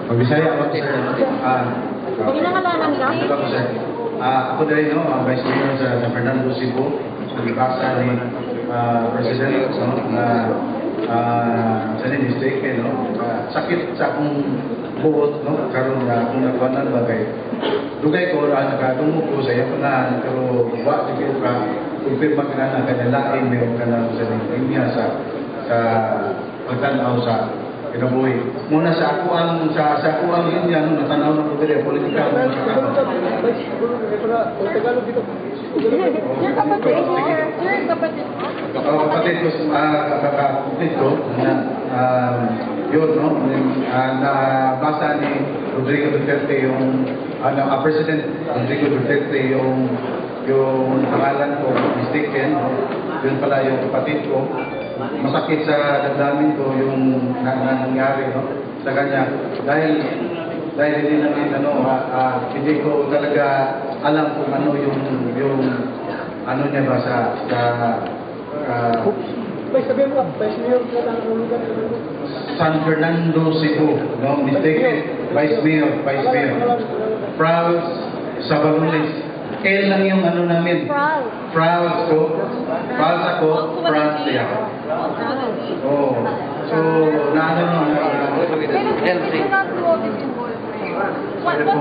Magbisaya ako sir. Pinangalanan ka? Sir. Ako din, no, Vice Mayor sa San Fernando, Cebu. Nagbasa ni President, no, na sa mistake, no, sakit sa akong buot, no, karon na akong nagwanan bagay. Dugay ko, nakadungo ko sa iyo na, pero wa, siguro ka, kumpirma ka na kanalain, meron ka na sa linya sa pagtanaw sa kinabuhi. Muna sa ako ang yun yan, natanaw ng pagkari, politika mo sa kanon. Your kapatid ko, Kapatid ko, yun, no, nabasa ni Rodrigo Duterte yung, President Rodrigo Duterte yung pangalan ko, mistaken, no? Yun pala yung kapatid ko. Masakit sa damdamin ko yung nangyari, no, sa kanya. Dahil hindi namin, hindi ko talaga alam kung ano yung ano niya ba sa San Fernando, Cebu, no, mistaken, Vice Mayor. Proud Sabalulis. L lang yung ano namin. Proud ako, siya. Oh. So, naano no. Pero,